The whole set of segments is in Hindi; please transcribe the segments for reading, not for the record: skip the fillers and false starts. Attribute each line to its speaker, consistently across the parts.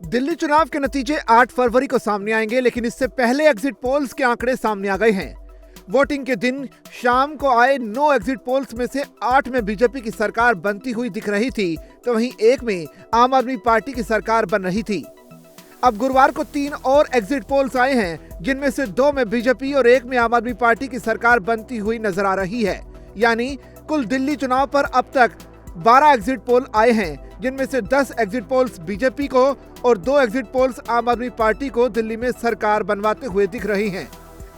Speaker 1: दिल्ली चुनाव के नतीजे 8 फरवरी को सामने आएंगे, लेकिन इससे पहले एग्जिट पोल्स के आंकड़े सामने आ गए हैं। वोटिंग के दिन शाम को आए 9 एग्जिट पोल्स में से 8 में बीजेपी की सरकार बनती हुई दिख रही थी, तो वहीं एक में आम आदमी पार्टी की सरकार बन रही थी। अब गुरुवार को 3 और एग्जिट पोल्स आए हैं, जिनमें से 2 में बीजेपी और एक में आम आदमी पार्टी की सरकार बनती हुई नजर आ रही है। यानी कुल दिल्ली चुनाव पर अब तक 12 एग्जिट पोल आए हैं, जिनमें से 10 एग्जिट पोल्स बीजेपी को और 2 एग्जिट पोल्स आम आदमी पार्टी को दिल्ली में सरकार बनवाते हुए दिख रही हैं।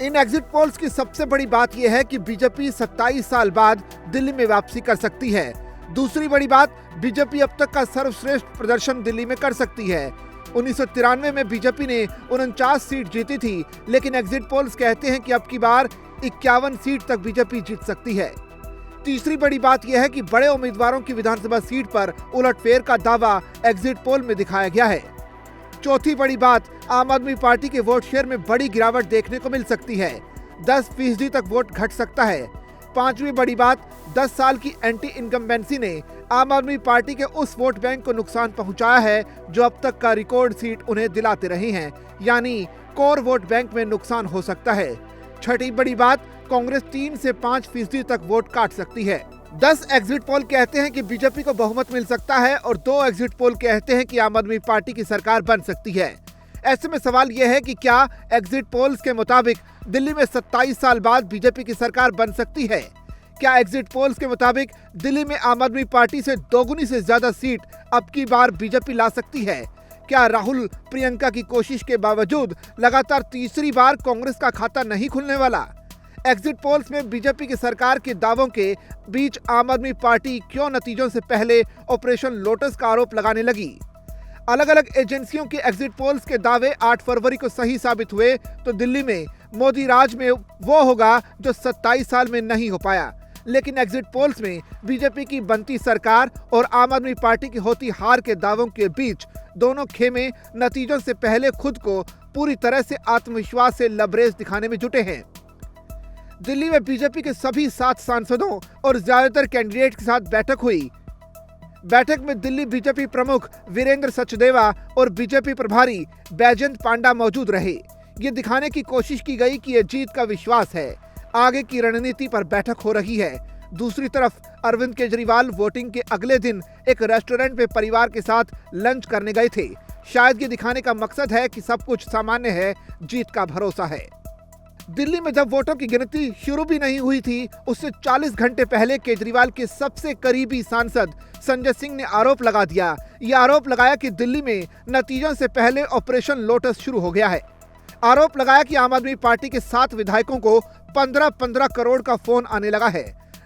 Speaker 1: इन एग्जिट पोल्स की सबसे बड़ी बात यह है कि बीजेपी 27 साल बाद दिल्ली में वापसी कर सकती है। दूसरी बड़ी बात, बीजेपी अब तक का सर्वश्रेष्ठ प्रदर्शन दिल्ली में कर सकती है। 1993 में बीजेपी ने 49 सीट जीती थी, लेकिन एग्जिट पोल्स कहते हैं कि अब की बार 51 सीट तक बीजेपी जीत सकती है। तीसरी बड़ी बात यह है कि बड़े उम्मीदवारों की विधानसभा सीट पर उलटफेर का दावा एग्जिट पोल में दिखाया गया है। चौथी बड़ी बात, आम आदमी पार्टी के वोट शेयर में बड़ी गिरावट देखने को मिल सकती है। 10% तक वोट घट सकता है। पांचवी बड़ी बात, 10 साल की एंटी इनकम्बेंसी ने आम आदमी पार्टी के उस वोट बैंक को नुकसान पहुंचाया है जो अब तक का रिकॉर्ड सीट उन्हें दिलाते रहे हैं, यानी कोर वोट बैंक में नुकसान हो सकता है। छठी बड़ी बात, कांग्रेस 3 से 5% तक वोट काट सकती है। 10 एग्जिट पोल कहते हैं कि बीजेपी को बहुमत मिल सकता है और 2 एग्जिट पोल कहते हैं कि आम आदमी पार्टी की सरकार बन सकती है। ऐसे में सवाल यह है कि क्या एग्जिट पोल्स के मुताबिक दिल्ली में 27 साल बाद बीजेपी की सरकार बन सकती है? क्या एग्जिट पोल्स के मुताबिक दिल्ली में आम आदमी पार्टी से दोगुनी से ज्यादा सीट अब की बार बीजेपी ला सकती है? क्या राहुल प्रियंका की कोशिश के बावजूद लगातार तीसरी बार कांग्रेस का खाता नहीं खुलने वाला? एग्जिट पोल्स में बीजेपी की सरकार के दावों के बीच आम आदमी पार्टी क्यों नतीजों से पहले ऑपरेशन लोटस का आरोप लगाने लगी? अलग अलग एजेंसियों के एग्जिट पोल्स के दावे 8 फरवरी को सही साबित हुए तो दिल्ली में मोदी राज में वो होगा जो 27 साल में नहीं हो पाया। लेकिन एग्जिट पोल्स में बीजेपी की बनती सरकार और आम आदमी पार्टी की होती हार के दावों के बीच दोनों खेमे नतीजों से पहले खुद को पूरी तरह से आत्मविश्वास से लबरेज दिखाने में जुटे हैं। दिल्ली में बीजेपी के सभी 7 सांसदों और ज्यादातर कैंडिडेट के साथ बैठक हुई। बैठक में दिल्ली बीजेपी प्रमुख वीरेंद्र सचदेवा और बीजेपी प्रभारी बैजयंत पांडा मौजूद रहे। ये दिखाने की कोशिश की गई कि ये जीत का विश्वास है। आगे की रणनीति पर बैठक हो रही है। दूसरी तरफ अरविंद केजरीवाल वोटिंग के अगले दिन एक रेस्टोरेंट में परिवार के साथ लंच करने गए थे। शायद ये दिखाने का मकसद है कि सब कुछ सामान्य है, जीत का भरोसा है। दिल्ली में जब वोटों की गिनती शुरू भी नहीं हुई थी, उससे 40 घंटे पहले केजरीवाल के सबसे करीबी सांसद संजय सिंह ने आरोप लगा दिया। यह आरोप लगाया कि दिल्ली में नतीजों से पहले ऑपरेशन लोटस शुरू हो गया है। आरोप लगाया कि आम आदमी पार्टी के 7 विधायकों को 15-15 करोड़ का फोन आने लगा है।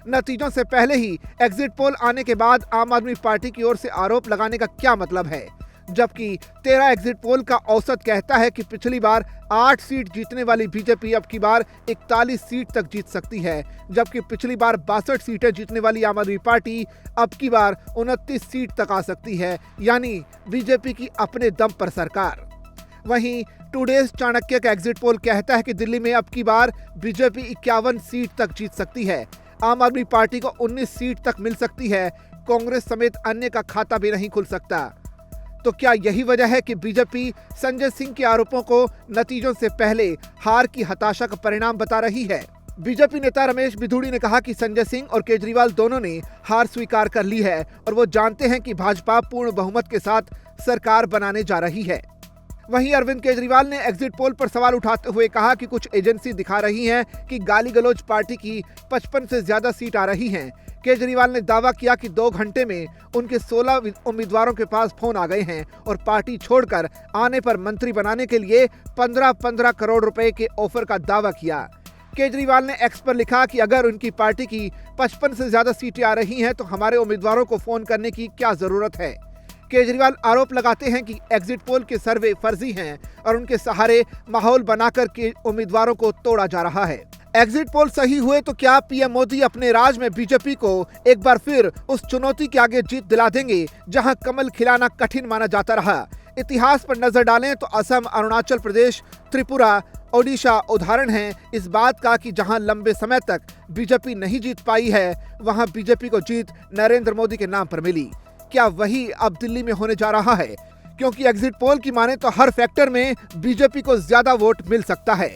Speaker 1: नतीजों से पहले ही एग्जिट पोल आने के बाद आम आदमी पार्टी की ओर से आरोप लगाने का क्या मतलब है? जबकि 13 एग्जिट पोल का औसत कहता है कि पिछली बार 8 सीट जीतने वाली बीजेपी अब की बार 41 सीट तक जीत सकती है, जबकि पिछली बार 62 सीटें जीतने वाली आम आदमी पार्टी अब की बार 29 सीट तक आ सकती है, यानी बीजेपी की अपने दम पर सरकार। वहीं टुडेज चाणक्य का एग्जिट पोल कहता है कि दिल्ली में अब की बार बीजेपी 51 सीट तक जीत सकती है। आम आदमी पार्टी को 19 सीट तक मिल सकती है। कांग्रेस समेत अन्य का खाता भी नहीं खुल सकता। तो क्या यही वजह है कि बीजेपी संजय सिंह के आरोपों को नतीजों से पहले हार की हताशा का परिणाम बता रही है? बीजेपी नेता रमेश बिधूड़ी ने कहा कि संजय सिंह और केजरीवाल दोनों ने हार स्वीकार कर ली है और वो जानते हैं कि भाजपा पूर्ण बहुमत के साथ सरकार बनाने जा रही है। वहीं अरविंद केजरीवाल ने एग्जिट पोल पर सवाल उठाते हुए कहा कि कुछ एजेंसी दिखा रही हैं कि गाली गलौज पार्टी की 55 से ज्यादा सीट आ रही हैं। केजरीवाल ने दावा किया कि 2 घंटे में उनके 16 उम्मीदवारों के पास फोन आ गए हैं और पार्टी छोड़कर आने पर मंत्री बनाने के लिए 15-15 करोड़ रुपए के ऑफर का दावा किया। केजरीवाल ने एक्स पर लिखा कि अगर उनकी पार्टी की 55 से ज्यादा सीटें आ रही हैं तो हमारे उम्मीदवारों को फोन करने की क्या जरूरत है? केजरीवाल आरोप लगाते हैं कि एग्जिट पोल के सर्वे फर्जी हैं और उनके सहारे माहौल बनाकर के उम्मीदवारों को तोड़ा जा रहा है। एग्जिट पोल सही हुए तो क्या पीएम मोदी अपने राज में बीजेपी को एक बार फिर उस चुनौती के आगे जीत दिला देंगे जहां कमल खिलाना कठिन माना जाता रहा? इतिहास पर नजर डालें तो असम, अरुणाचल प्रदेश, त्रिपुरा, ओडिशा उदाहरण हैं इस बात का कि जहां लंबे समय तक बीजेपी नहीं जीत पाई है, वहां बीजेपी को जीत नरेंद्र मोदी के नाम पर मिली। क्या वही अब दिल्ली में होने जा रहा है? क्योंकि एग्जिट पोल की माने तो हर फैक्टर में बीजेपी को ज्यादा वोट मिल सकता है।